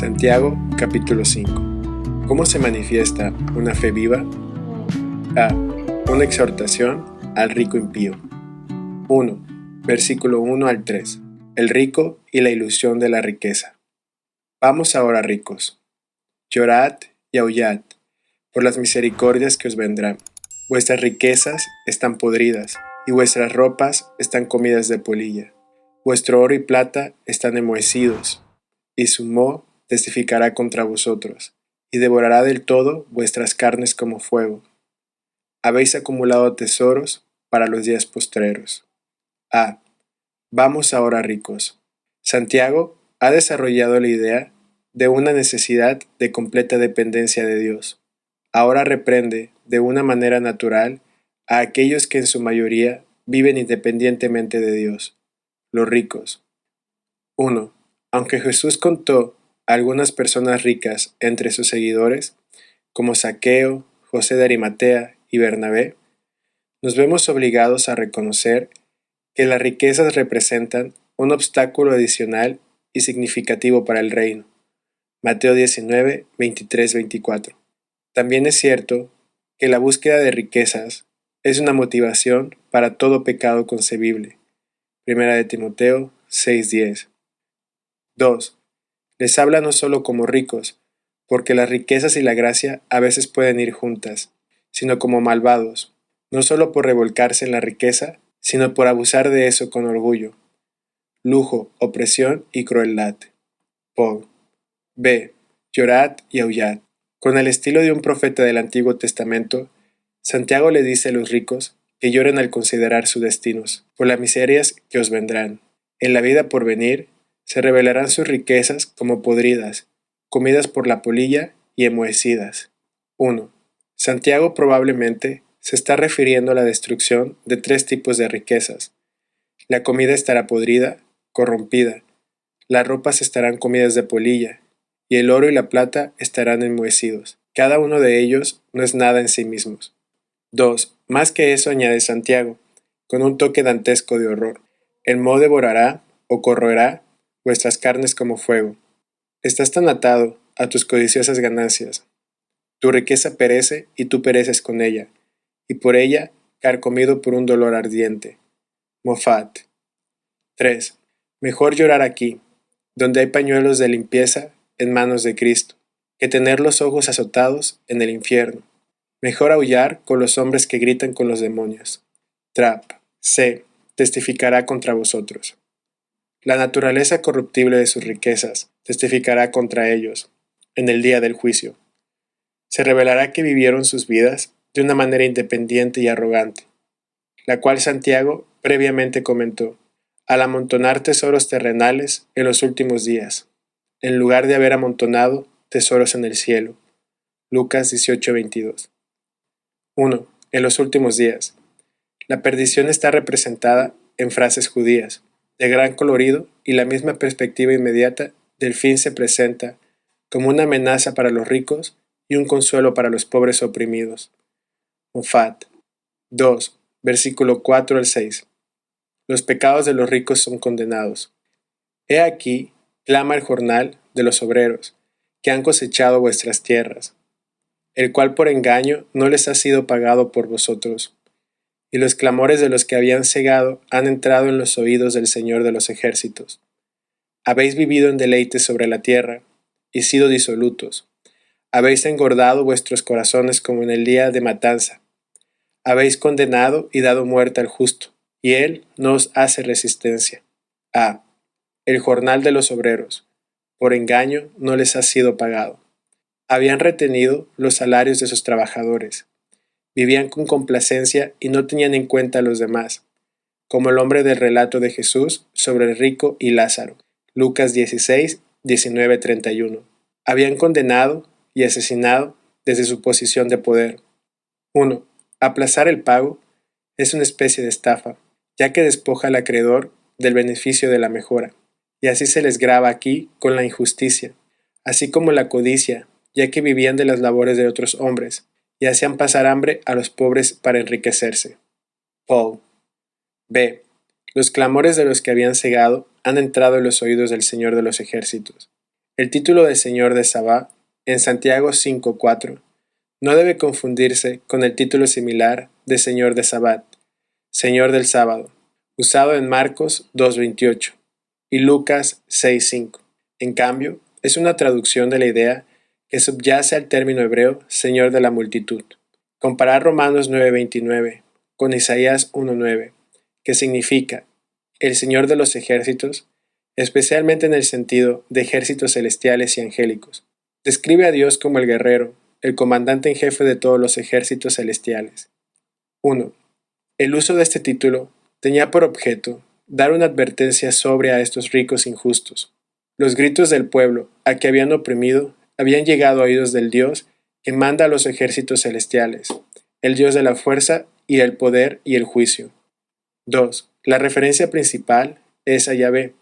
Santiago, capítulo 5. ¿Cómo se manifiesta una fe viva? A. Una exhortación al rico impío. 1. Versículo 1 al 3. El rico y la ilusión de la riqueza. Vamos ahora, ricos. Llorad y aullad por las misericordias que os vendrán. Vuestras riquezas están podridas, y vuestras ropas están comidas de polilla. Vuestro oro y plata están enmohecidos, y su moho testificará contra vosotros, y devorará del todo vuestras carnes como fuego. Habéis acumulado tesoros para los días postreros. A. Vamos ahora, ricos. Santiago ha desarrollado la idea de una necesidad de completa dependencia de Dios. Ahora reprende, de una manera natural, a aquellos que en su mayoría viven independientemente de Dios, los ricos. 1. Aunque Jesús contó a algunas personas ricas entre sus seguidores, como Zaqueo, José de Arimatea y Bernabé, nos vemos obligados a reconocer que las riquezas representan un obstáculo adicional y significativo para el reino. Mateo 19, 23-24. También es cierto que la búsqueda de riquezas es una motivación para todo pecado concebible. Primera de Timoteo 6:10. 2. Les habla no solo como ricos, porque las riquezas y la gracia a veces pueden ir juntas, sino como malvados, no solo por revolcarse en la riqueza, sino por abusar de eso con orgullo, lujo, opresión y crueldad. Paul. B. Llorad y aullad. Con el estilo de un profeta del Antiguo Testamento, Santiago le dice a los ricos que lloren al considerar sus destinos, por las miserias que os vendrán. En la vida por venir, se revelarán sus riquezas como podridas, comidas por la polilla y enmohecidas. 1. Santiago probablemente se está refiriendo a la destrucción de tres tipos de riquezas. La comida estará podrida, corrompida, las ropas estarán comidas de polilla, y el oro y la plata estarán enmohecidos. Cada uno de ellos no es nada en sí mismos. 2. Más que eso, añade Santiago, con un toque dantesco de horror. El moho devorará o corroerá vuestras carnes como fuego. Estás tan atado a tus codiciosas ganancias. Tu riqueza perece y tú pereces con ella, y por ella carcomido por un dolor ardiente. Mofat. 3. Mejor llorar aquí, donde hay pañuelos de limpieza en manos de Cristo, que tener los ojos azotados en el infierno. Mejor aullar con los hombres que gritan con los demonios. Trap. C. Testificará contra vosotros. La naturaleza corruptible de sus riquezas testificará contra ellos en el día del juicio. Se revelará que vivieron sus vidas de una manera independiente y arrogante, la cual Santiago previamente comentó, al amontonar tesoros terrenales en los últimos días, en lugar de haber amontonado tesoros en el cielo. Lucas 18:22. 1. En los últimos días. La perdición está representada en frases judías, de gran colorido, y la misma perspectiva inmediata del fin se presenta como una amenaza para los ricos y un consuelo para los pobres oprimidos. Mofat. 2. Versículo 4 al 6. Los pecados de los ricos son condenados. He aquí, clama el jornal de los obreros, que han cosechado vuestras tierras, el cual por engaño no les ha sido pagado por vosotros. Y los clamores de los que habían cegado han entrado en los oídos del Señor de los ejércitos. Habéis vivido en deleites sobre la tierra, y sido disolutos. Habéis engordado vuestros corazones como en el día de matanza. Habéis condenado y dado muerte al justo, y él no os hace resistencia. A. El jornal de los obreros. Por engaño no les ha sido pagado. Habían retenido los salarios de sus trabajadores. Vivían con complacencia y no tenían en cuenta a los demás, como el hombre del relato de Jesús sobre el rico y Lázaro. Lucas 16, 19-31. Habían condenado y asesinado desde su posición de poder. 1. Aplazar el pago es una especie de estafa, ya que despoja al acreedor del beneficio de la mejora, y así se les grava aquí con la injusticia, así como la codicia, ya que vivían de las labores de otros hombres, y hacían pasar hambre a los pobres para enriquecerse. Paul. B. Los clamores de los que habían cegado han entrado en los oídos del Señor de los ejércitos. El título de Señor de Sabá, en Santiago 5:4, no debe confundirse con el título similar de Señor de Sabbat, Señor del Sábado, usado en Marcos 2:28 y Lucas 6:5. En cambio, es una traducción de la idea que subyace al término hebreo Señor de la multitud. Comparar Romanos 9:29 con Isaías 1:9, que significa el Señor de los ejércitos, especialmente en el sentido de ejércitos celestiales y angélicos. Describe a Dios como el guerrero, el comandante en jefe de todos los ejércitos celestiales. 1. El uso de este título tenía por objeto dar una advertencia sobria a estos ricos injustos. Los gritos del pueblo a que habían oprimido habían llegado a oídos del Dios que manda a los ejércitos celestiales, el Dios de la fuerza y el poder y el juicio. 2. La referencia principal es a Yahvé,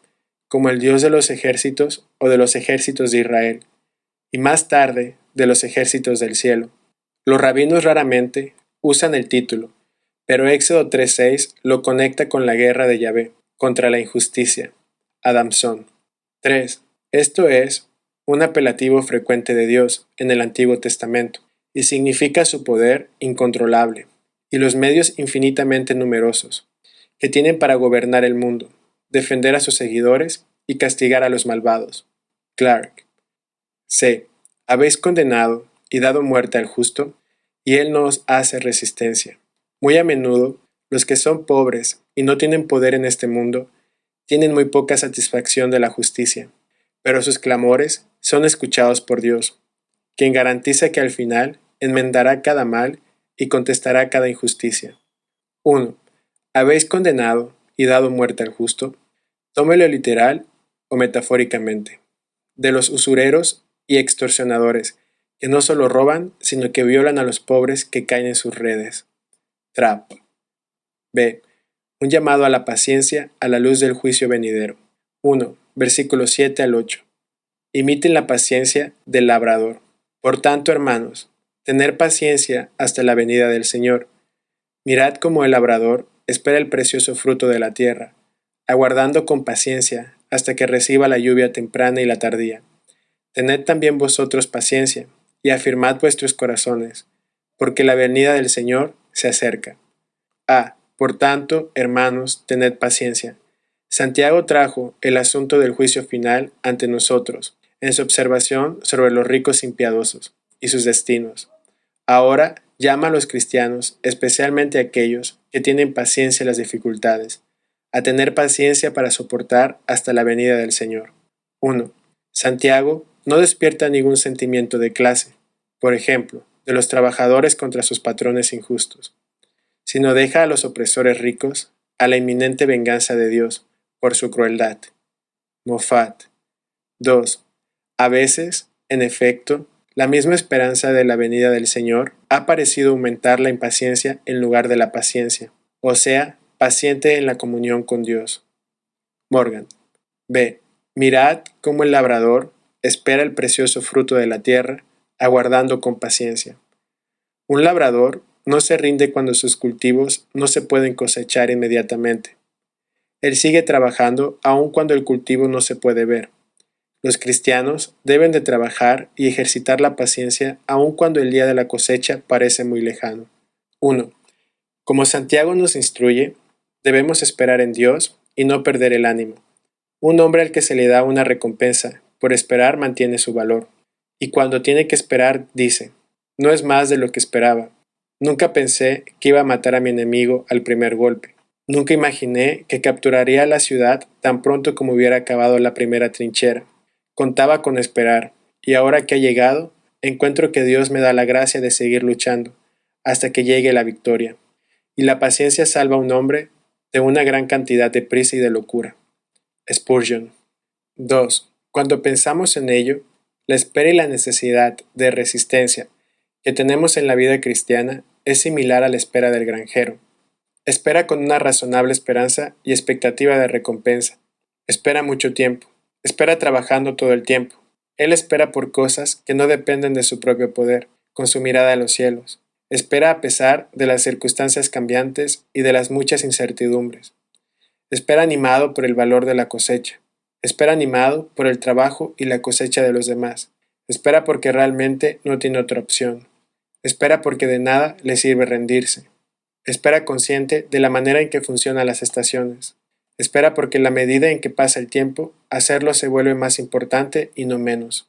como el Dios de los ejércitos o de los ejércitos de Israel, y más tarde de los ejércitos del cielo. Los rabinos raramente usan el título, pero Éxodo 3:6 lo conecta con la guerra de Yahvé contra la injusticia, Adamson. 3. Esto es un apelativo frecuente de Dios en el Antiguo Testamento, y significa su poder incontrolable, y los medios infinitamente numerosos, que tienen para gobernar el mundo, defender a sus seguidores y castigar a los malvados. Clark. C. Habéis condenado y dado muerte al justo, y él no os hace resistencia. Muy a menudo, los que son pobres y no tienen poder en este mundo, tienen muy poca satisfacción de la justicia, pero sus clamores son escuchados por Dios, quien garantiza que al final enmendará cada mal y contestará cada injusticia. 1. Habéis condenado y dado muerte al justo, tómelo literal o metafóricamente, de los usureros y extorsionadores, que no solo roban, sino que violan a los pobres que caen en sus redes. Trap. B. Un llamado a la paciencia a la luz del juicio venidero. 1. Versículos 7 al 8. Imiten la paciencia del labrador. Por tanto, hermanos, tener paciencia hasta la venida del Señor. Mirad cómo el labrador espera el precioso fruto de la tierra, aguardando con paciencia hasta que reciba la lluvia temprana y la tardía. Tened también vosotros paciencia, y afirmad vuestros corazones, porque la venida del Señor se acerca. Por tanto, hermanos, tened paciencia. Santiago trajo el asunto del juicio final ante nosotros, en su observación sobre los ricos impiadosos y sus destinos. Ahora llama a los cristianos, especialmente a aquellos que tienen paciencia en las dificultades, a tener paciencia para soportar hasta la venida del Señor. 1. Santiago no despierta ningún sentimiento de clase, por ejemplo, de los trabajadores contra sus patrones injustos, sino deja a los opresores ricos a la inminente venganza de Dios por su crueldad. Moffat. 2. A veces, en efecto, la misma esperanza de la venida del Señor ha parecido aumentar la impaciencia en lugar de la paciencia, o sea, paciente en la comunión con Dios. Morgan. B. Mirad cómo el labrador espera el precioso fruto de la tierra, aguardando con paciencia. Un labrador no se rinde cuando sus cultivos no se pueden cosechar inmediatamente. Él sigue trabajando aun cuando el cultivo no se puede ver. Los cristianos deben de trabajar y ejercitar la paciencia aun cuando el día de la cosecha parece muy lejano. 1. Como Santiago nos instruye, debemos esperar en Dios y no perder el ánimo. Un hombre al que se le da una recompensa por esperar mantiene su valor. Y cuando tiene que esperar, dice, no es más de lo que esperaba. Nunca pensé que iba a matar a mi enemigo al primer golpe. Nunca imaginé que capturaría la ciudad tan pronto como hubiera acabado la primera trinchera. Contaba con esperar, y ahora que ha llegado, encuentro que Dios me da la gracia de seguir luchando, hasta que llegue la victoria. Y la paciencia salva a un hombre de una gran cantidad de prisa y de locura. Spurgeon. 2. Cuando pensamos en ello, la espera y la necesidad de resistencia que tenemos en la vida cristiana es similar a la espera del granjero. Espera con una razonable esperanza y expectativa de recompensa. Espera mucho tiempo. Espera trabajando todo el tiempo. Él espera por cosas que no dependen de su propio poder, con su mirada a los cielos. Espera a pesar de las circunstancias cambiantes y de las muchas incertidumbres. Espera animado por el valor de la cosecha. Espera animado por el trabajo y la cosecha de los demás. Espera porque realmente no tiene otra opción. Espera porque de nada le sirve rendirse. Espera consciente de la manera en que funcionan las estaciones. Espera porque en la medida en que pasa el tiempo, hacerlo se vuelve más importante y no menos.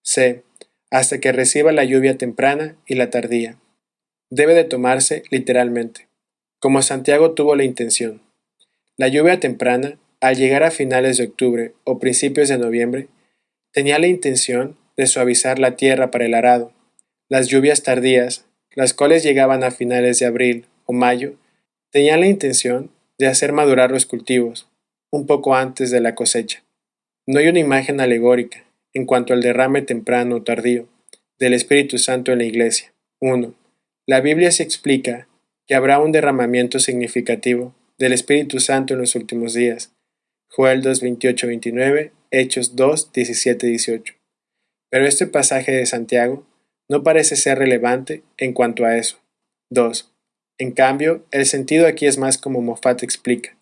C. Hasta que reciba la lluvia temprana y la tardía. Debe de tomarse literalmente, como Santiago tuvo la intención. La lluvia temprana, al llegar a finales de octubre o principios de noviembre, tenía la intención de suavizar la tierra para el arado. Las lluvias tardías, las cuales llegaban a finales de abril o mayo, tenían la intención de hacer madurar los cultivos, un poco antes de la cosecha. No hay una imagen alegórica en cuanto al derrame temprano o tardío del Espíritu Santo en la Iglesia. 1. La Biblia se explica que habrá un derramamiento significativo del Espíritu Santo en los últimos días. Joel 2, 28-29, Hechos 2, 17-18. Pero este pasaje de Santiago no parece ser relevante en cuanto a eso. 2. En cambio, el sentido aquí es más como Moffat explica.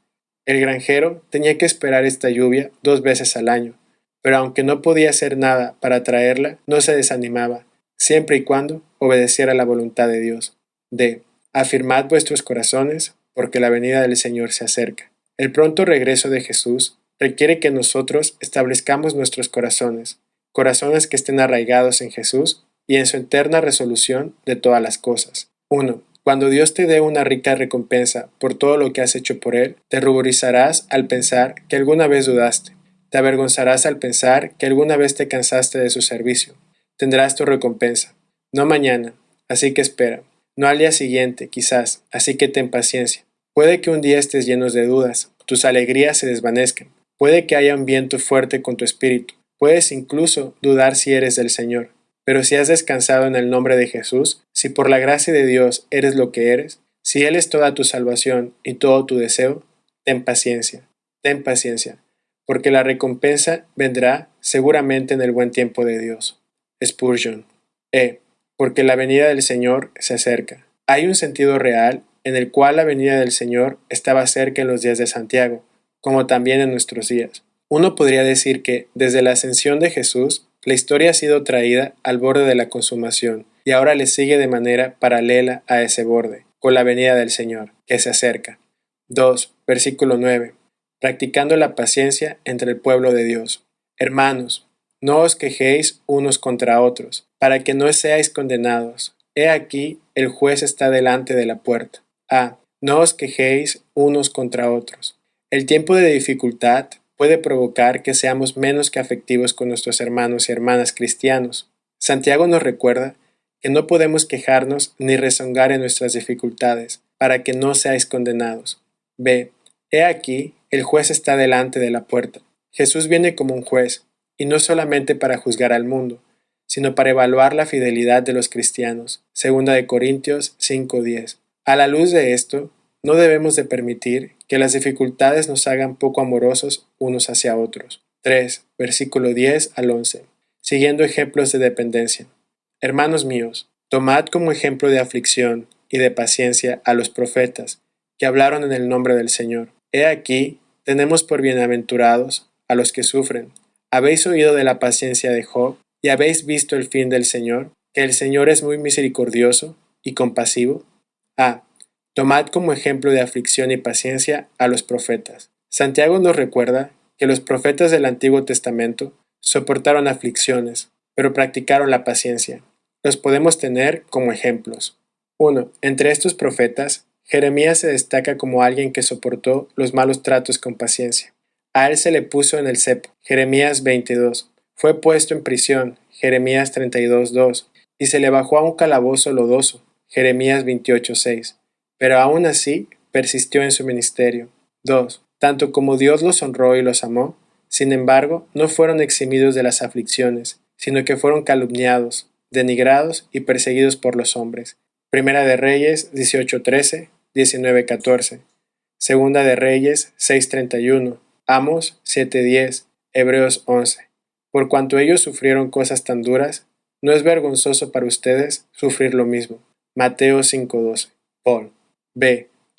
El granjero tenía que esperar esta lluvia 2 veces al año, pero aunque no podía hacer nada para traerla, no se desanimaba, siempre y cuando obedeciera la voluntad de Dios. D. Afirmad vuestros corazones, porque la venida del Señor se acerca. El pronto regreso de Jesús requiere que nosotros establezcamos nuestros corazones, corazones que estén arraigados en Jesús y en su eterna resolución de todas las cosas. 1. Cuando Dios te dé una rica recompensa por todo lo que has hecho por Él, te ruborizarás al pensar que alguna vez dudaste. Te avergonzarás al pensar que alguna vez te cansaste de su servicio. Tendrás tu recompensa. No mañana, así que espera. No al día siguiente, quizás, así que ten paciencia. Puede que un día estés llenos de dudas, tus alegrías se desvanezcan. Puede que haya un viento fuerte con tu espíritu. Puedes incluso dudar si eres del Señor. Pero si has descansado en el nombre de Jesús, si por la gracia de Dios eres lo que eres, si Él es toda tu salvación y todo tu deseo, ten paciencia, porque la recompensa vendrá seguramente en el buen tiempo de Dios. Spurgeon. Porque la venida del Señor se acerca. Hay un sentido real en el cual la venida del Señor estaba cerca en los días de Santiago, como también en nuestros días. Uno podría decir que, desde la ascensión de Jesús, la historia ha sido traída al borde de la consumación y ahora le sigue de manera paralela a ese borde, con la venida del Señor, que se acerca. 2. Versículo 9. Practicando la paciencia entre el pueblo de Dios. Hermanos, no os quejéis unos contra otros, para que no seáis condenados. He aquí, el juez está delante de la puerta. No os quejéis unos contra otros. El tiempo de dificultad puede provocar que seamos menos que afectivos con nuestros hermanos y hermanas cristianos. Santiago nos recuerda que no podemos quejarnos ni rezongar en nuestras dificultades, para que no seáis condenados. He aquí, el juez está delante de la puerta. Jesús viene como un juez, y no solamente para juzgar al mundo, sino para evaluar la fidelidad de los cristianos. 2 Corintios 5:10. A la luz de esto, no debemos de permitir que las dificultades nos hagan poco amorosos unos hacia otros. 3. Versículo 10 al 11. Siguiendo ejemplos de dependencia. Hermanos míos, tomad como ejemplo de aflicción y de paciencia a los profetas que hablaron en el nombre del Señor. He aquí, tenemos por bienaventurados a los que sufren. ¿Habéis oído de la paciencia de Job y habéis visto el fin del Señor, que el Señor es muy misericordioso y compasivo? Tomad como ejemplo de aflicción y paciencia a los profetas. Santiago nos recuerda que los profetas del Antiguo Testamento soportaron aflicciones, pero practicaron la paciencia. Los podemos tener como ejemplos. 1. Entre estos profetas, Jeremías se destaca como alguien que soportó los malos tratos con paciencia. A él se le puso en el cepo, Jeremías 22. Fue puesto en prisión, Jeremías 32:2. Y se le bajó a un calabozo lodoso, Jeremías 28:6. Pero aún así persistió en su ministerio. 2. Tanto como Dios los honró y los amó, sin embargo, no fueron eximidos de las aflicciones, sino que fueron calumniados, denigrados y perseguidos por los hombres. Primera de Reyes 18:13, 19:14. Segunda de Reyes 6:31, Amos 7:10, Hebreos 11. Por cuanto ellos sufrieron cosas tan duras, no es vergonzoso para ustedes sufrir lo mismo. Mateo 5:12. Paul.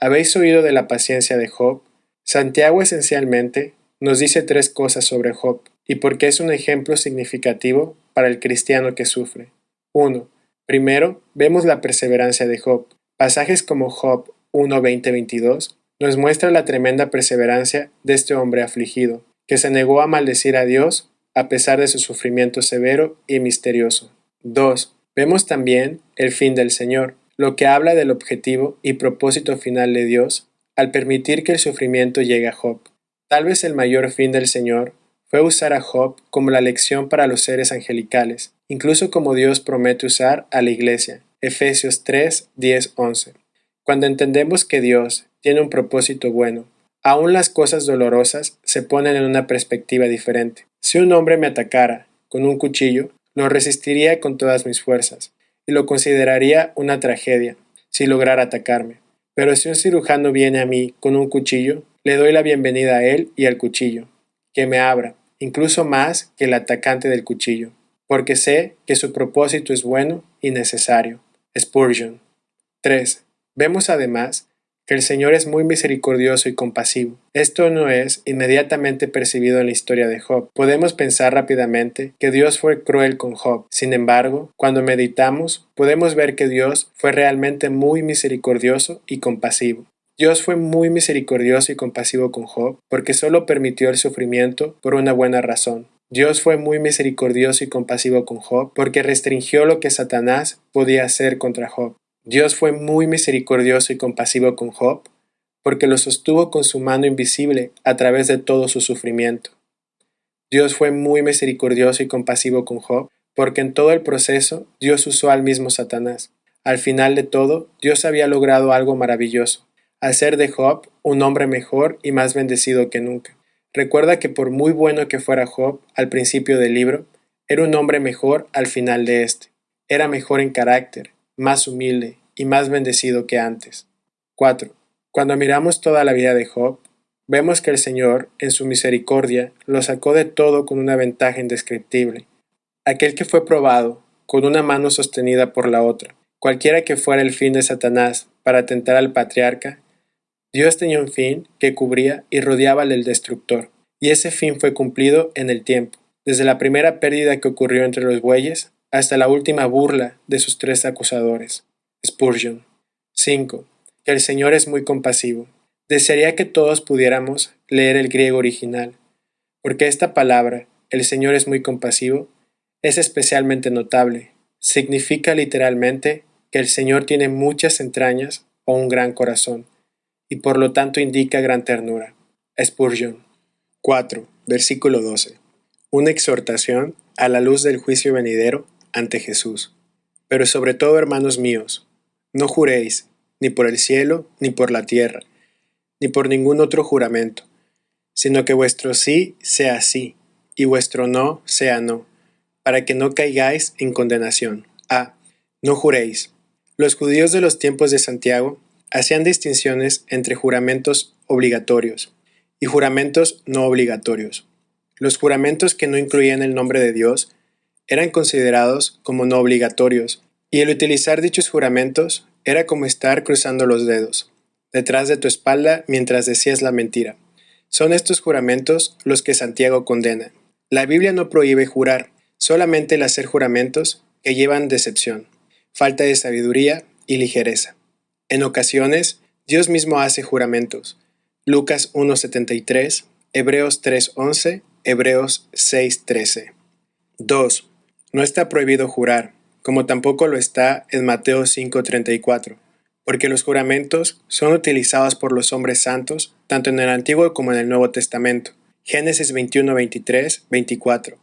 ¿Habéis oído de la paciencia de Job? Santiago esencialmente nos dice tres cosas sobre Job y por qué es un ejemplo significativo para el cristiano que sufre. 1. Primero, vemos la perseverancia de Job. Pasajes como Job 1, 20, 22 nos muestra la tremenda perseverancia de este hombre afligido, que se negó a maldecir a Dios a pesar de su sufrimiento severo y misterioso. 2. Vemos también el fin del Señor, lo que habla del objetivo y propósito final de Dios al permitir que el sufrimiento llegue a Job. Tal vez el mayor fin del Señor fue usar a Job como la lección para los seres angelicales, incluso como Dios promete usar a la iglesia. Efesios 3, 10, 11. Cuando entendemos que Dios tiene un propósito bueno, aún las cosas dolorosas se ponen en una perspectiva diferente. Si un hombre me atacara con un cuchillo, lo resistiría con todas mis fuerzas, y lo consideraría una tragedia si lograra atacarme. Pero si un cirujano viene a mí con un cuchillo, le doy la bienvenida a él y al cuchillo, que me abra, incluso más que el atacante del cuchillo, porque sé que su propósito es bueno y necesario. Spurgeon. 3. Vemos además que el Señor es muy misericordioso y compasivo. Esto no es inmediatamente percibido en la historia de Job. Podemos pensar rápidamente que Dios fue cruel con Job. Sin embargo, cuando meditamos, podemos ver que Dios fue realmente muy misericordioso y compasivo. Dios fue muy misericordioso y compasivo con Job porque solo permitió el sufrimiento por una buena razón. Dios fue muy misericordioso y compasivo con Job porque restringió lo que Satanás podía hacer contra Job. Dios fue muy misericordioso y compasivo con Job porque lo sostuvo con su mano invisible a través de todo su sufrimiento. Dios fue muy misericordioso y compasivo con Job porque en todo el proceso Dios usó al mismo Satanás. Al final de todo, Dios había logrado algo maravilloso, hacer de Job un hombre mejor y más bendecido que nunca. Recuerda que por muy bueno que fuera Job al principio del libro, era un hombre mejor al final de este. Era mejor en carácter, más humilde y más bendecido que antes. 4. Cuando miramos toda la vida de Job, vemos que el Señor, en su misericordia, lo sacó de todo con una ventaja indescriptible. Aquel que fue probado, con una mano sostenida por la otra, cualquiera que fuera el fin de Satanás para tentar al patriarca, Dios tenía un fin que cubría y rodeaba al del destructor, y ese fin fue cumplido en el tiempo, desde la primera pérdida que ocurrió entre los bueyes hasta la última burla de sus tres acusadores. Spurgeon. 5. Que el Señor es muy compasivo. Desearía que todos pudiéramos leer el griego original, porque esta palabra, el Señor es muy compasivo, es especialmente notable. Significa literalmente que el Señor tiene muchas entrañas o un gran corazón, y por lo tanto indica gran ternura. Spurgeon. 4. Versículo 12. Una exhortación a la luz del juicio venidero ante Jesús. Pero sobre todo, hermanos míos, no juréis, ni por el cielo, ni por la tierra, ni por ningún otro juramento, sino que vuestro sí sea sí, y vuestro no sea no, para que no caigáis en condenación. A. No juréis. Los judíos de los tiempos de Santiago hacían distinciones entre juramentos obligatorios y juramentos no obligatorios. Los juramentos que no incluían el nombre de Dios eran considerados como no obligatorios, y el utilizar dichos juramentos era como estar cruzando los dedos detrás de tu espalda mientras decías la mentira. Son estos juramentos los que Santiago condena. La Biblia no prohíbe jurar, solamente el hacer juramentos que llevan decepción, falta de sabiduría y ligereza. En ocasiones, Dios mismo hace juramentos. Lucas 1:73, Hebreos 3:11, Hebreos 6:13. 2. No está prohibido jurar, como tampoco lo está en Mateo 5:34, porque los juramentos son utilizados por los hombres santos tanto en el Antiguo como en el Nuevo Testamento. Génesis 21:23, 24,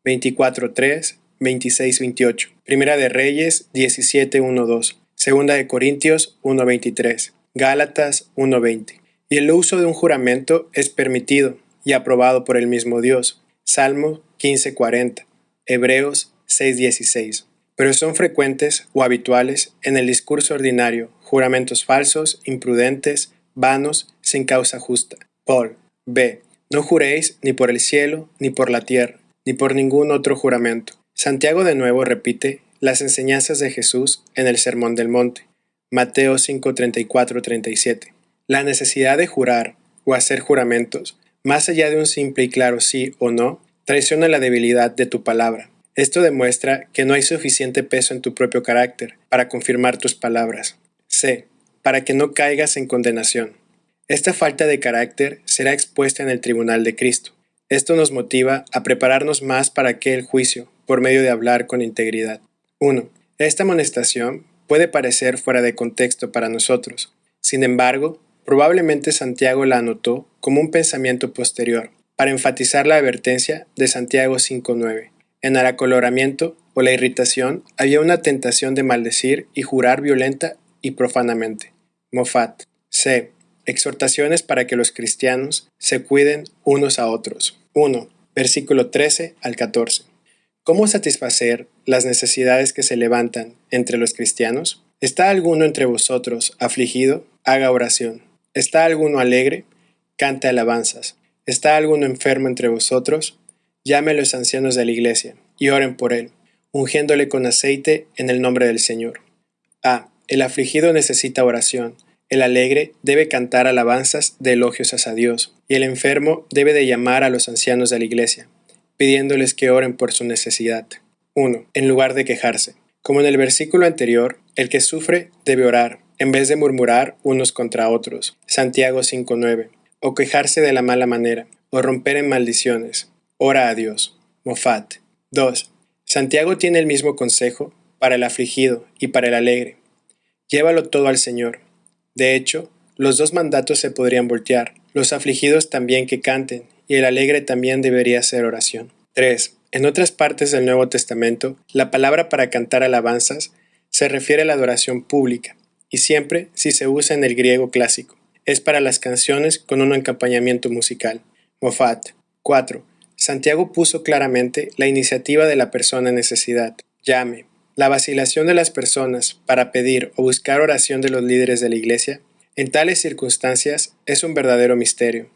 24:3, 26:28, Primera de Reyes 17:1-2, Segunda de Corintios 1:23, Gálatas 1:20. Y el uso de un juramento es permitido y aprobado por el mismo Dios. Salmo 15:40, Hebreos 6:16. Pero son frecuentes o habituales en el discurso ordinario juramentos falsos, imprudentes, vanos, sin causa justa. Paul. B. No juréis ni por el cielo, ni por la tierra, ni por ningún otro juramento. Santiago de nuevo repite las enseñanzas de Jesús en el Sermón del Monte. Mateo 5:34-37. La necesidad de jurar o hacer juramentos más allá de un simple y claro sí o no, traiciona la debilidad de tu palabra. Esto demuestra que no hay suficiente peso en tu propio carácter para confirmar tus palabras. C. Para que no caigas en condenación. Esta falta de carácter será expuesta en el tribunal de Cristo. Esto nos motiva a prepararnos más para aquel juicio por medio de hablar con integridad. 1. Esta amonestación puede parecer fuera de contexto para nosotros. Sin embargo, probablemente Santiago la anotó como un pensamiento posterior, para enfatizar la advertencia de Santiago 5:9. En el acoloramiento o la irritación había una tentación de maldecir y jurar violenta y profanamente. Moffat. C. Exhortaciones para que los cristianos se cuiden unos a otros. 1. Versículo 13 al 14. ¿Cómo satisfacer las necesidades que se levantan entre los cristianos? ¿Está alguno entre vosotros afligido? Haga oración. ¿Está alguno alegre? Cante alabanzas. ¿Está alguno enfermo entre vosotros? Llame a los ancianos de la iglesia y oren por él, ungiéndole con aceite en el nombre del Señor. A. El afligido necesita oración. El alegre debe cantar alabanzas de elogios hacia Dios, y el enfermo debe de llamar a los ancianos de la iglesia, pidiéndoles que oren por su necesidad. 1. En lugar de quejarse. Como en el versículo anterior, el que sufre debe orar, en vez de murmurar unos contra otros. Santiago 5:9. O quejarse de la mala manera, o romper en maldiciones. Ora a Dios. Moffat. 2. Santiago tiene el mismo consejo para el afligido y para el alegre. Llévalo todo al Señor. De hecho, los dos mandatos se podrían voltear. Los afligidos también que canten, y el alegre también debería hacer oración. 3. En otras partes del Nuevo Testamento, la palabra para cantar alabanzas se refiere a la adoración pública, y siempre si se usa en el griego clásico. Es para las canciones con un acompañamiento musical. Moffat. 4. Santiago puso claramente la iniciativa de la persona en necesidad. Llame. La vacilación de las personas para pedir o buscar oración de los líderes de la iglesia, en tales circunstancias, es un verdadero misterio.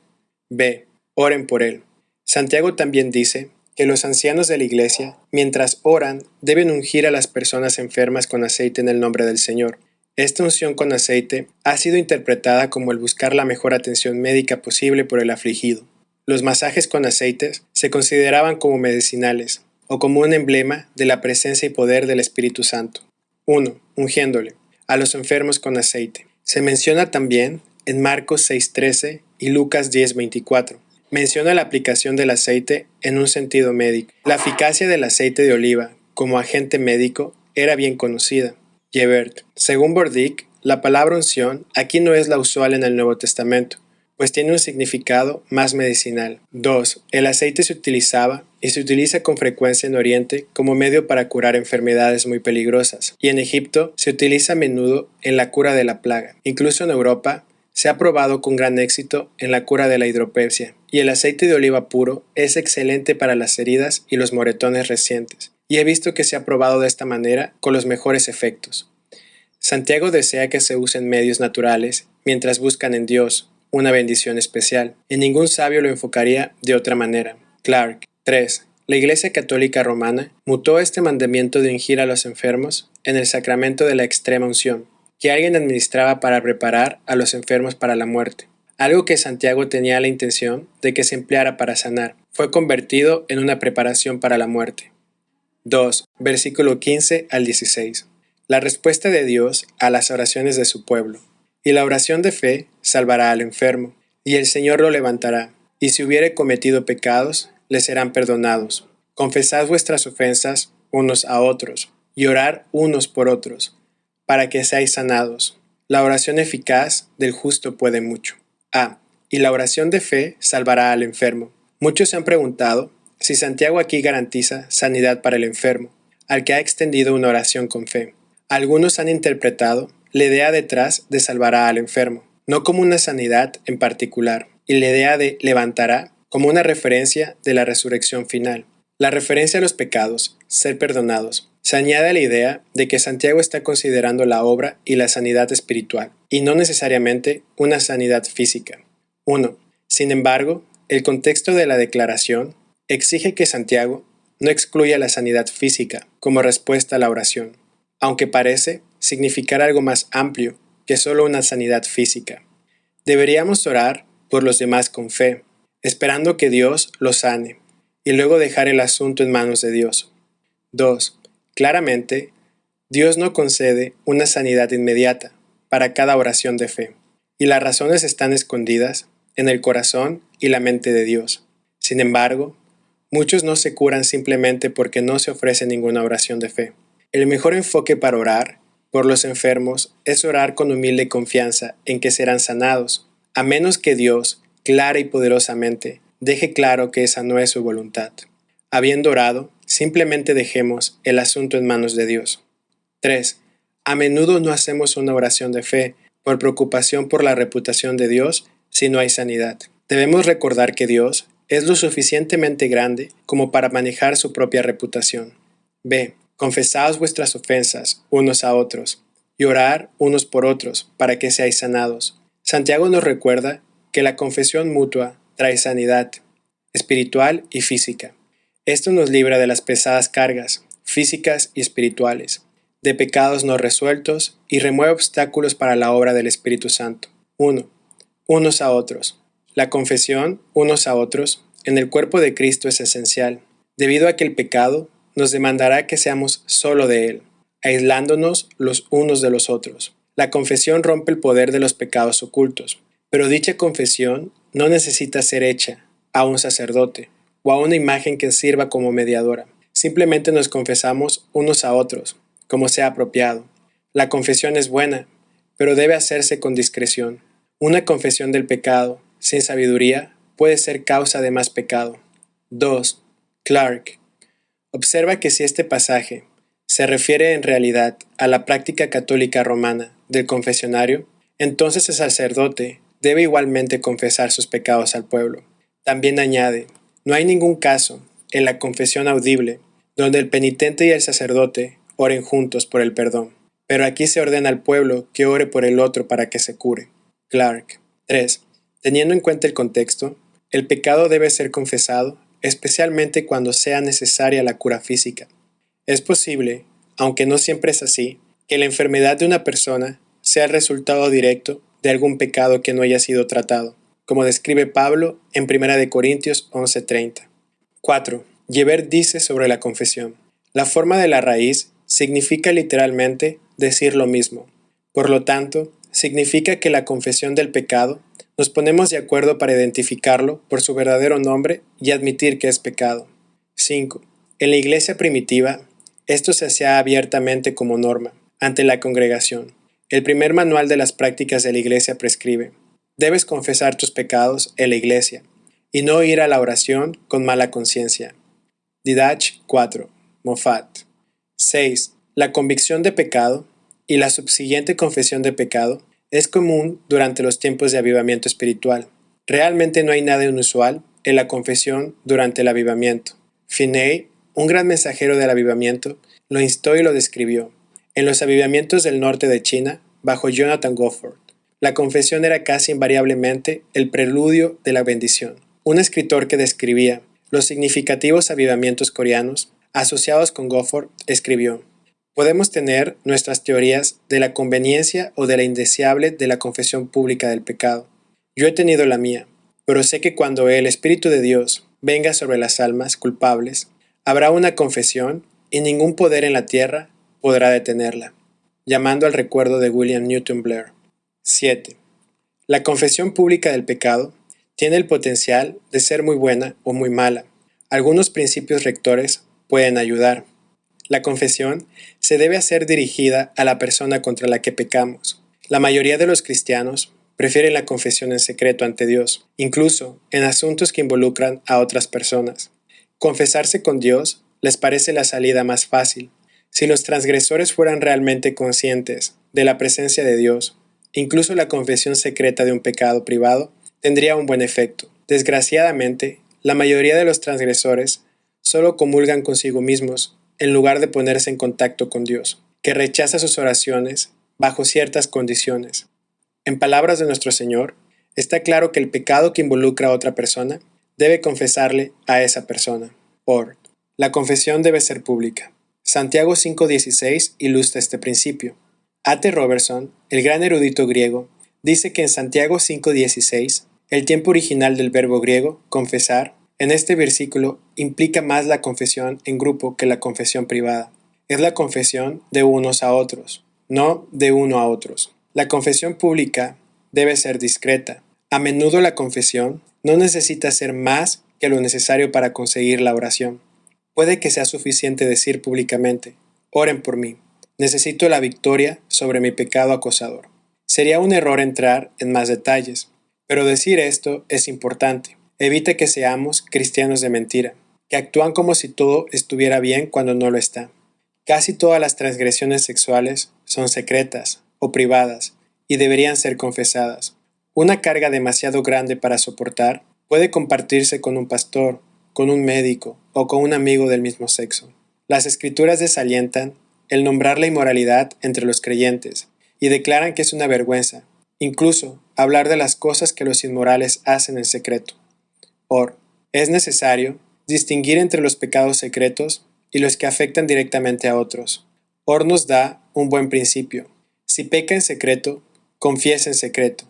B. Oren por él. Santiago también dice que los ancianos de la iglesia, mientras oran, deben ungir a las personas enfermas con aceite en el nombre del Señor. Esta unción con aceite ha sido interpretada como el buscar la mejor atención médica posible por el afligido. Los masajes con aceites se consideraban como medicinales, o como un emblema de la presencia y poder del Espíritu Santo. 1. Ungiéndole a los enfermos con aceite. Se menciona también en Marcos 6:13 y Lucas 10:24. Menciona la aplicación del aceite en un sentido médico. La eficacia del aceite de oliva como agente médico era bien conocida. Gebert. Según Bordick, la palabra unción aquí no es la usual en el Nuevo Testamento, pues tiene un significado más medicinal. 2. El aceite se utilizaba y se utiliza con frecuencia en Oriente como medio para curar enfermedades muy peligrosas, y en Egipto se utiliza a menudo en la cura de la plaga. Incluso en Europa se ha probado con gran éxito en la cura de la hidropepsia, y el aceite de oliva puro es excelente para las heridas y los moretones recientes, y he visto que se ha probado de esta manera con los mejores efectos. Santiago desea que se usen medios naturales mientras buscan en Dios una bendición especial, y ningún sabio lo enfocaría de otra manera. Clark. 3. La Iglesia Católica Romana mutó este mandamiento de ungir a los enfermos en el sacramento de la extrema unción, que alguien administraba para preparar a los enfermos para la muerte. Algo que Santiago tenía la intención de que se empleara para sanar, fue convertido en una preparación para la muerte. 2. Versículo 15 al 16. La respuesta de Dios a las oraciones de su pueblo. Y la oración de fe salvará al enfermo, y el Señor lo levantará, y si hubiere cometido pecados, le serán perdonados. Confesad vuestras ofensas unos a otros, y orad unos por otros, para que seáis sanados. La oración eficaz del justo puede mucho. A. Y la oración de fe salvará al enfermo. Muchos se han preguntado si Santiago aquí garantiza sanidad para el enfermo, al que ha extendido una oración con fe. Algunos han interpretado la idea detrás de salvará al enfermo, no como una sanidad en particular, y la idea de levantará como una referencia de la resurrección final. La referencia a los pecados, ser perdonados, se añade a la idea de que Santiago está considerando la obra y la sanidad espiritual, y no necesariamente una sanidad física. 1. Sin embargo, el contexto de la declaración exige que Santiago no excluya la sanidad física como respuesta a la oración, aunque parece significar algo más amplio que solo una sanidad física. Deberíamos orar por los demás con fe. esperando que Dios lo sane, y luego dejar el asunto en manos de Dios. 2. Claramente, Dios no concede una sanidad inmediata para cada oración de fe, y las razones están escondidas en el corazón y la mente de Dios. Sin embargo, muchos no se curan simplemente porque no se ofrece ninguna oración de fe. El mejor enfoque para orar por los enfermos es orar con humilde confianza en que serán sanados, a menos que Dios, clara y poderosamente, deje claro que esa no es su voluntad. Habiendo orado, simplemente dejemos el asunto en manos de Dios. 3. A menudo no hacemos una oración de fe por preocupación por la reputación de Dios si no hay sanidad. Debemos recordar que Dios es lo suficientemente grande como para manejar su propia reputación. B. Confesaos vuestras ofensas unos a otros y orar unos por otros para que seáis sanados. Santiago nos recuerda que la confesión mutua trae sanidad espiritual y física. Esto nos libra de las pesadas cargas físicas y espirituales, de pecados no resueltos y remueve obstáculos para la obra del Espíritu Santo. 1. Unos a otros. La confesión unos a otros en el cuerpo de Cristo es esencial, debido a que el pecado nos demandará que seamos solo de Él, aislándonos los unos de los otros. La confesión rompe el poder de los pecados ocultos, pero dicha confesión no necesita ser hecha a un sacerdote o a una imagen que sirva como mediadora. Simplemente nos confesamos unos a otros, como sea apropiado. La confesión es buena, pero debe hacerse con discreción. Una confesión del pecado sin sabiduría puede ser causa de más pecado. 2. Clark. Observa que si este pasaje se refiere en realidad a la práctica católica romana del confesionario, entonces el sacerdote debe igualmente confesar sus pecados al pueblo. También añade, no hay ningún caso en la confesión audible donde el penitente y el sacerdote oren juntos por el perdón, pero aquí se ordena al pueblo que ore por el otro para que se cure. Clark. 3. Teniendo en cuenta el contexto, el pecado debe ser confesado, especialmente cuando sea necesaria la cura física. Es posible, aunque no siempre es así, que la enfermedad de una persona sea el resultado directo de algún pecado que no haya sido tratado, como describe Pablo en 1 Corintios 11:30. 4. Geber dice sobre la confesión. La forma de la raíz significa literalmente decir lo mismo. Por lo tanto, significa que la confesión del pecado nos ponemos de acuerdo para identificarlo por su verdadero nombre y admitir que es pecado. 5. En la iglesia primitiva, esto se hacía abiertamente como norma, ante la congregación. El primer manual de las prácticas de la iglesia prescribe: debes confesar tus pecados en la iglesia, y no ir a la oración con mala conciencia. Didache 4. Moffat. 6. La convicción de pecado y la subsiguiente confesión de pecado es común durante los tiempos de avivamiento espiritual. Realmente no hay nada inusual en la confesión durante el avivamiento. Finney, un gran mensajero del avivamiento, lo instó y lo describió. En los avivamientos del norte de China, bajo Jonathan Gofford, la confesión era casi invariablemente el preludio de la bendición. Un escritor que describía los significativos avivamientos coreanos asociados con Gofford escribió: podemos tener nuestras teorías de la conveniencia o de la indeseable de la confesión pública del pecado. Yo he tenido la mía, pero sé que cuando el Espíritu de Dios venga sobre las almas culpables, habrá una confesión y ningún poder en la tierra podrá detenerla. Llamando al recuerdo de William Newton Blair. 7. La confesión pública del pecado tiene el potencial de ser muy buena o muy mala. Algunos principios rectores pueden ayudar. La confesión se debe hacer dirigida a la persona contra la que pecamos. La mayoría de los cristianos prefieren la confesión en secreto ante Dios, incluso en asuntos que involucran a otras personas. Confesarse con Dios les parece la salida más fácil. Si los transgresores fueran realmente conscientes de la presencia de Dios, incluso la confesión secreta de un pecado privado tendría un buen efecto. Desgraciadamente, la mayoría de los transgresores solo comulgan consigo mismos en lugar de ponerse en contacto con Dios, que rechaza sus oraciones bajo ciertas condiciones. En palabras de nuestro Señor, está claro que el pecado que involucra a otra persona debe confesarle a esa persona. La confesión debe ser pública. Santiago 5:16 ilustra este principio. A. T. Robertson, el gran erudito griego, dice que en Santiago 5:16 El tiempo original del verbo griego, confesar, en este versículo implica más la confesión en grupo que la confesión privada. Es la confesión de unos a otros, no de uno a otros. La confesión pública debe ser discreta. A menudo la confesión no necesita ser más que lo necesario para conseguir la oración. Puede que sea suficiente decir públicamente: oren por mí, necesito la victoria sobre mi pecado acosador. Sería un error entrar en más detalles, pero decir esto es importante. Evita que seamos cristianos de mentira, que actúan como si todo estuviera bien cuando no lo está. Casi todas las transgresiones sexuales son secretas o privadas y deberían ser confesadas. Una carga demasiado grande para soportar puede compartirse con un pastor, con un médico o con un amigo del mismo sexo. Las escrituras desalientan el nombrar la inmoralidad entre los creyentes y declaran que es una vergüenza, incluso hablar de las cosas que los inmorales hacen en secreto. Es necesario distinguir entre los pecados secretos y los que afectan directamente a otros. Nos da un buen principio. Si peca en secreto, confiesa en secreto,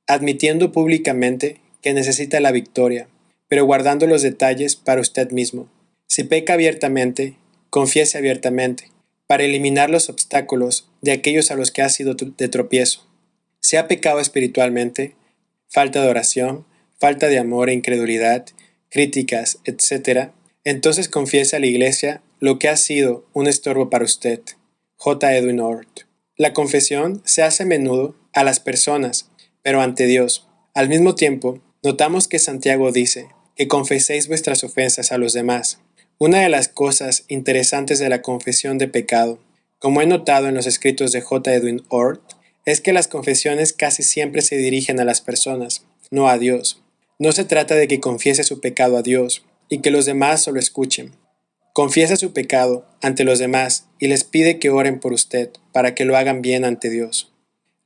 admitiendo públicamente que necesita la victoria, pero guardando los detalles para usted mismo. Si peca abiertamente, confiese abiertamente, para eliminar los obstáculos de aquellos a los que ha sido de tropiezo. Si ha pecado espiritualmente, falta de oración, falta de amor e incredulidad, críticas, etc., entonces confiese a la iglesia lo que ha sido un estorbo para usted. J. Edwin Hort. La confesión se hace a menudo a las personas, pero ante Dios. Al mismo tiempo, notamos que Santiago dice que confeséis vuestras ofensas a los demás. Una de las cosas interesantes de la confesión de pecado, como he notado en los escritos de J. Edwin Hort, es que las confesiones casi siempre se dirigen a las personas, no a Dios. No se trata de que confiese su pecado a Dios y que los demás solo escuchen. Confiesa su pecado ante los demás y les pide que oren por usted para que lo hagan bien ante Dios.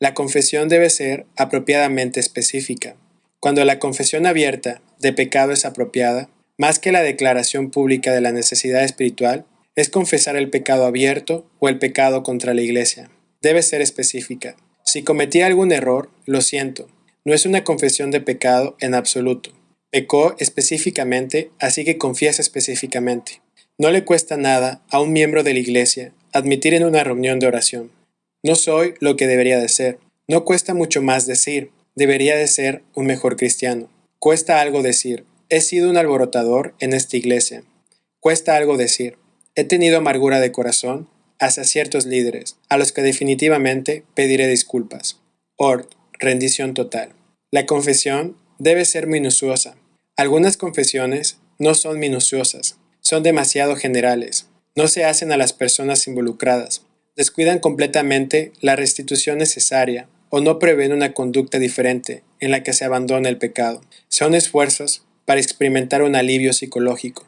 La confesión debe ser apropiadamente específica. Cuando la confesión abierta de pecado es apropiada, más que la declaración pública de la necesidad espiritual, es confesar el pecado abierto o el pecado contra la iglesia. Debe ser específica. Si cometí algún error, lo siento. No es una confesión de pecado en absoluto. Pecó específicamente, así que confiesa específicamente. No le cuesta nada a un miembro de la iglesia admitir en una reunión de oración: no soy lo que debería de ser. No cuesta mucho más decir: debería de ser un mejor cristiano. Cuesta algo decir: he sido un alborotador en esta iglesia. Cuesta algo decir: he tenido amargura de corazón hacia ciertos líderes, a los que definitivamente pediré disculpas. Rendición total. La confesión debe ser minuciosa. Algunas confesiones no son minuciosas, son demasiado generales. No se hacen a las personas involucradas. Descuidan completamente la restitución necesaria o no prevén una conducta diferente en la que se abandona el pecado. Son esfuerzos para experimentar un alivio psicológico.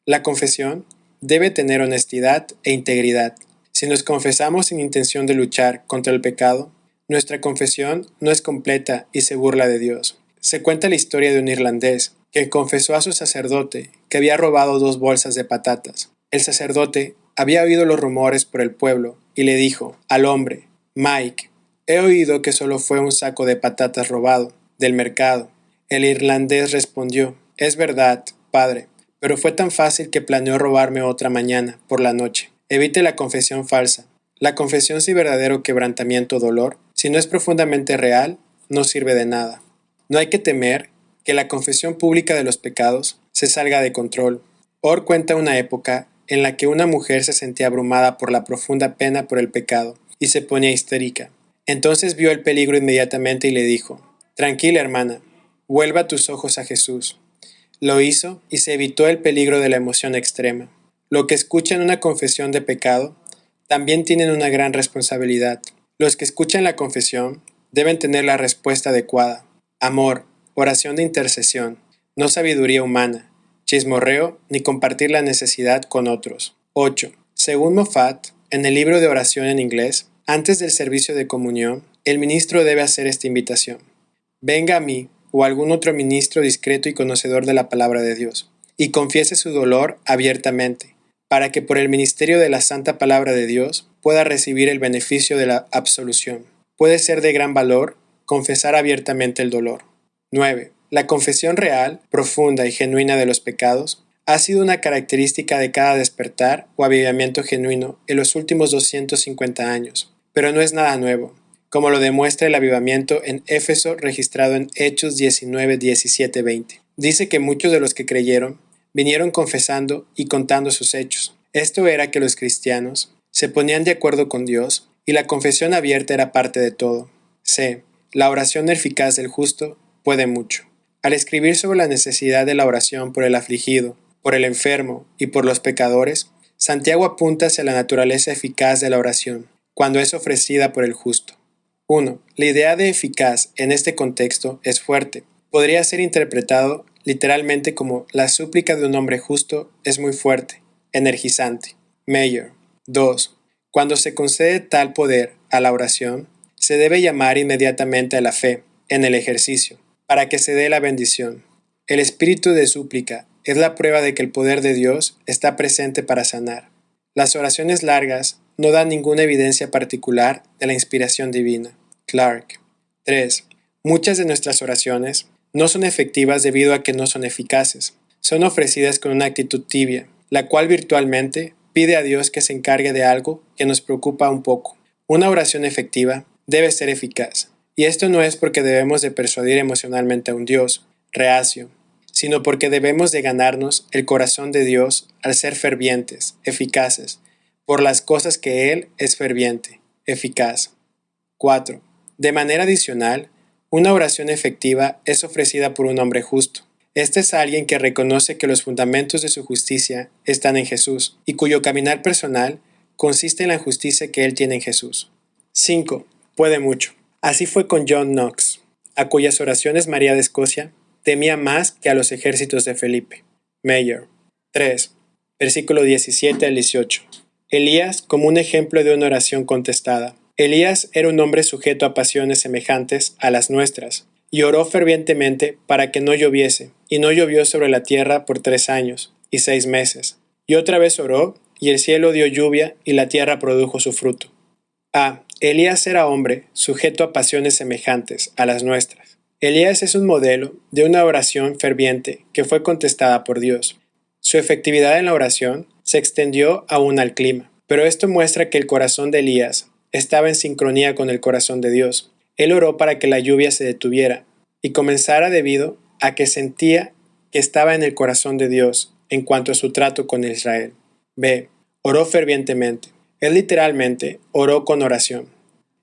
La confesión debe tener honestidad e integridad. Si nos confesamos sin intención de luchar contra el pecado, nuestra confesión no es completa y se burla de Dios. Se cuenta la historia de un irlandés que confesó a su sacerdote que había robado 2 bolsas de patatas. El sacerdote había oído los rumores por el pueblo y le dijo al hombre: Mike, he oído que solo fue un saco de patatas robado del mercado. El irlandés respondió: es verdad, padre, pero fue tan fácil que planeó robarme otra mañana, por la noche. Evite la confesión falsa. La confesión sin verdadero quebrantamiento o dolor, si no es profundamente real, no sirve de nada. No hay que temer que la confesión pública de los pecados se salga de control. Cuenta una época en la que una mujer se sentía abrumada por la profunda pena por el pecado y se ponía histérica. Entonces vio el peligro inmediatamente y le dijo: tranquila, hermana, vuelva tus ojos a Jesús. Lo hizo y se evitó el peligro de la emoción extrema. Lo que escuchan una confesión de pecado también tienen una gran responsabilidad. Los que escuchan la confesión deben tener la respuesta adecuada: amor, oración de intercesión, no sabiduría humana, chismorreo ni compartir la necesidad con otros. 8. Según Moffat, en el libro de oración en inglés, antes del servicio de comunión, el ministro debe hacer esta invitación: venga a mí o algún otro ministro discreto y conocedor de la palabra de Dios, y confiese su dolor abiertamente, para que por el ministerio de la santa palabra de Dios pueda recibir el beneficio de la absolución. Puede ser de gran valor confesar abiertamente el dolor. 9. La confesión real, profunda y genuina de los pecados ha sido una característica de cada despertar o avivamiento genuino en los últimos 250 años, pero no es nada nuevo, como lo demuestra el avivamiento en Éfeso registrado en Hechos 19, 17, 20. Dice que muchos de los que creyeron vinieron confesando y contando sus hechos. Esto era que los cristianos se ponían de acuerdo con Dios y la confesión abierta era parte de todo. C. La oración eficaz del justo puede mucho. Al escribir sobre la necesidad de la oración por el afligido, por el enfermo y por los pecadores, Santiago apunta hacia la naturaleza eficaz de la oración, cuando es ofrecida por el justo. 1. La idea de eficaz en este contexto es fuerte. Podría ser interpretado literalmente como la súplica de un hombre justo es muy fuerte, energizante. Mayor. 2. Cuando se concede tal poder a la oración, se debe llamar inmediatamente a la fe, en el ejercicio, para que se dé la bendición. El espíritu de súplica es la prueba de que el poder de Dios está presente para sanar. Las oraciones largas no dan ninguna evidencia particular de la inspiración divina. Clark. 3. Muchas de nuestras oraciones no son efectivas debido a que no son eficaces. Son ofrecidas con una actitud tibia, la cual virtualmente pide a Dios que se encargue de algo que nos preocupa un poco. Una oración efectiva debe ser eficaz, y esto no es porque debemos de persuadir emocionalmente a un Dios reacio, sino porque debemos de ganarnos el corazón de Dios al ser fervientes, eficaces, por las cosas que Él es ferviente, eficaz. 4. De manera adicional, una oración efectiva es ofrecida por un hombre justo. Este es alguien que reconoce que los fundamentos de su justicia están en Jesús y cuyo caminar personal consiste en la justicia que Él tiene en Jesús. 5. Puede mucho. Así fue con John Knox, a cuyas oraciones María de Escocia temía más que a los ejércitos de Felipe. Mayor. 3. Versículo 17 al 18. Elías como un ejemplo de una oración contestada. Elías era un hombre sujeto a pasiones semejantes a las nuestras, y oró fervientemente para que no lloviese, y no llovió sobre la tierra por 3 años y 6 meses. Y otra vez oró, y el cielo dio lluvia, y la tierra produjo su fruto. A. Elías era hombre sujeto a pasiones semejantes a las nuestras. Elías es un modelo de una oración ferviente que fue contestada por Dios. Su efectividad en la oración se extendió aún al clima, pero esto muestra que el corazón de Elías estaba en sincronía con el corazón de Dios. Él oró para que la lluvia se detuviera y comenzara debido a que sentía que estaba en el corazón de Dios en cuanto a su trato con Israel. B. Oró fervientemente. Él literalmente oró con oración.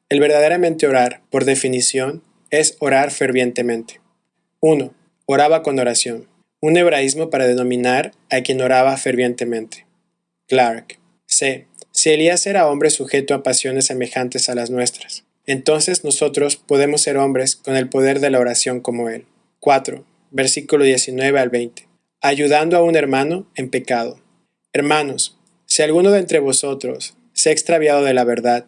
El verdaderamente orar, por definición, es orar fervientemente. 1. Oraba con oración. Un hebraísmo para denominar a quien oraba fervientemente. Clark. C. Si Elías era hombre sujeto a pasiones semejantes a las nuestras, entonces nosotros podemos ser hombres con el poder de la oración como él. 4. Versículo 19 al 20. Ayudando a un hermano en pecado. Hermanos, si alguno de entre vosotros se ha extraviado de la verdad,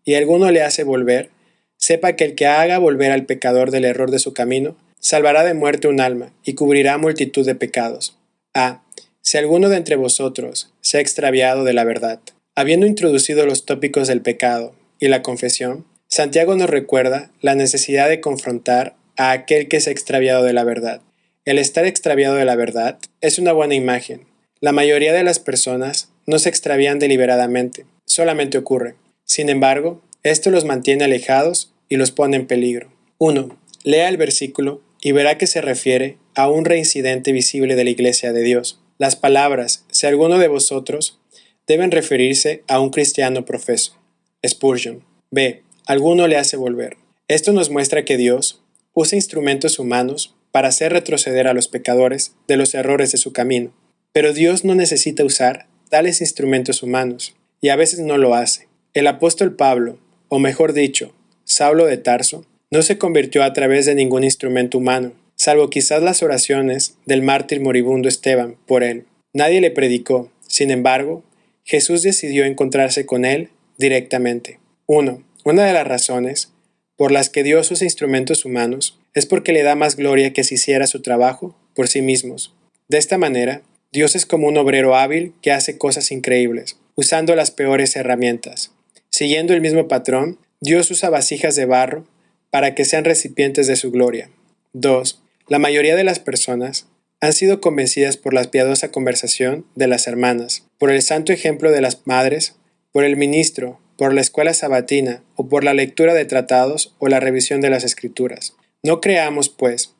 y alguno le hace volver, sepa que el que haga volver al pecador del error de su camino, salvará de muerte un alma, y cubrirá multitud de pecados. A. Si alguno de entre vosotros se ha extraviado de la verdad. Habiendo introducido los tópicos del pecado y la confesión, Santiago nos recuerda la necesidad de confrontar a aquel que se ha extraviado de la verdad. El estar extraviado de la verdad es una buena imagen. La mayoría de las personas no se extravían deliberadamente, solamente ocurre. Sin embargo, esto los mantiene alejados y los pone en peligro. 1. Lea el versículo y verá que se refiere a un reincidente visible de la Iglesia de Dios. Las palabras, si alguno de vosotros, deben referirse a un cristiano profeso. Spurgeon. B. Alguno le hace volver. Esto nos muestra que Dios usa instrumentos humanos para hacer retroceder a los pecadores de los errores de su camino. Pero Dios no necesita usar tales instrumentos humanos, y a veces no lo hace. El apóstol Pablo, o mejor dicho, Saulo de Tarso, no se convirtió a través de ningún instrumento humano, salvo quizás las oraciones del mártir moribundo Esteban por él. Nadie le predicó. Sin embargo, Jesús decidió encontrarse con él directamente. 1. Una de las razones por las que Dios usa instrumentos humanos es porque le da más gloria que si hiciera su trabajo por sí mismos. De esta manera, Dios es como un obrero hábil que hace cosas increíbles, usando las peores herramientas. Siguiendo el mismo patrón, Dios usa vasijas de barro para que sean recipientes de su gloria. 2. La mayoría de las personas han sido convencidas por la piadosa conversación de las hermanas, por el santo ejemplo de las madres, por el ministro, por la escuela sabatina o por la lectura de tratados o la revisión de las escrituras. No creamos, pues,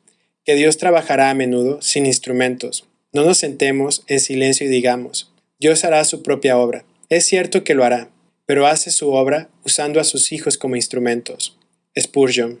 que Dios trabajará a menudo sin instrumentos. No nos sentemos en silencio y digamos, Dios hará su propia obra. Es cierto que lo hará, pero hace su obra usando a sus hijos como instrumentos. Spurgeon.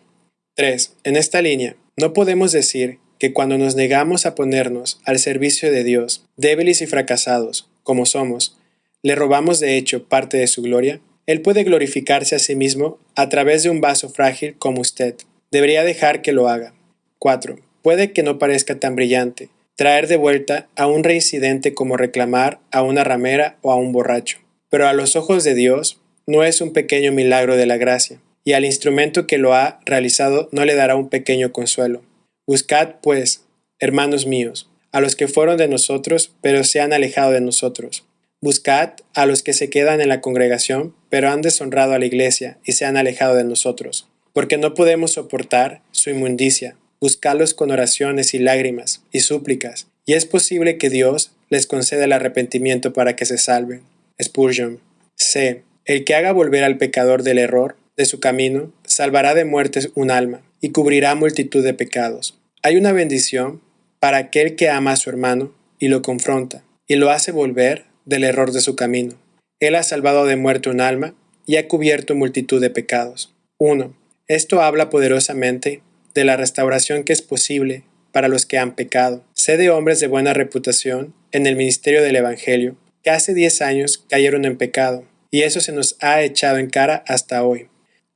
3. En esta línea, no podemos decir que cuando nos negamos a ponernos al servicio de Dios, débiles y fracasados, como somos, le robamos de hecho parte de su gloria. Él puede glorificarse a sí mismo a través de un vaso frágil como usted. Debería dejar que lo haga. 4. Puede que no parezca tan brillante traer de vuelta a un reincidente como reclamar a una ramera o a un borracho, pero a los ojos de Dios no es un pequeño milagro de la gracia, y al instrumento que lo ha realizado no le dará un pequeño consuelo. Buscad, pues, hermanos míos, a los que fueron de nosotros, pero se han alejado de nosotros. Buscad a los que se quedan en la congregación, pero han deshonrado a la iglesia y se han alejado de nosotros, porque no podemos soportar su inmundicia. Buscadlos con oraciones y lágrimas y súplicas, y es posible que Dios les conceda el arrepentimiento para que se salven. Spurgeon. C. El que haga volver al pecador del error de su camino, salvará de muerte un alma y cubrirá multitud de pecados. Hay una bendición para aquel que ama a su hermano y lo confronta, y lo hace volver del error de su camino. Él ha salvado de muerte un alma y ha cubierto multitud de pecados. 1. Esto habla poderosamente de la restauración que es posible para los que han pecado. Sé de hombres de buena reputación en el ministerio del Evangelio que hace 10 años cayeron en pecado, y eso se nos ha echado en cara hasta hoy.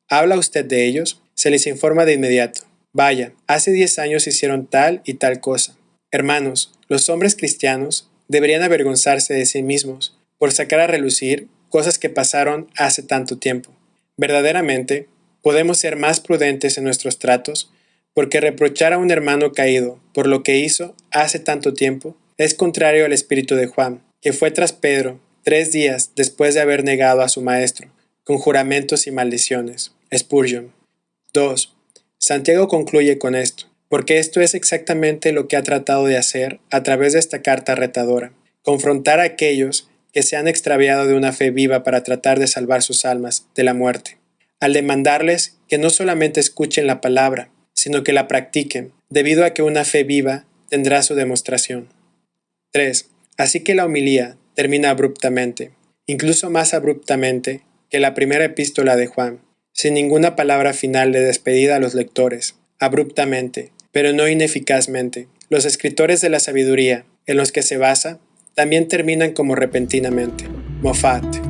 ¿Habla usted de ellos? Se les informa de inmediato. Vaya, hace 10 años hicieron tal y tal cosa. Hermanos, los hombres cristianos deberían avergonzarse de sí mismos por sacar a relucir cosas que pasaron hace tanto tiempo. Verdaderamente, podemos ser más prudentes en nuestros tratos, porque reprochar a un hermano caído por lo que hizo hace tanto tiempo es contrario al espíritu de Juan, que fue tras Pedro 3 días después de haber negado a su maestro, con juramentos y maldiciones. Spurgeon. 2. Santiago concluye con esto, porque esto es exactamente lo que ha tratado de hacer a través de esta carta retadora, confrontar a aquellos que se han extraviado de una fe viva para tratar de salvar sus almas de la muerte, al demandarles que no solamente escuchen la palabra, sino que la practiquen, debido a que una fe viva tendrá su demostración. 3. Así que la homilía termina abruptamente, incluso más abruptamente que la primera epístola de Juan, sin ninguna palabra final de despedida a los lectores, abruptamente, pero no ineficazmente. Los escritores de la sabiduría, en los que se basa, también terminan como repentinamente. Moffat.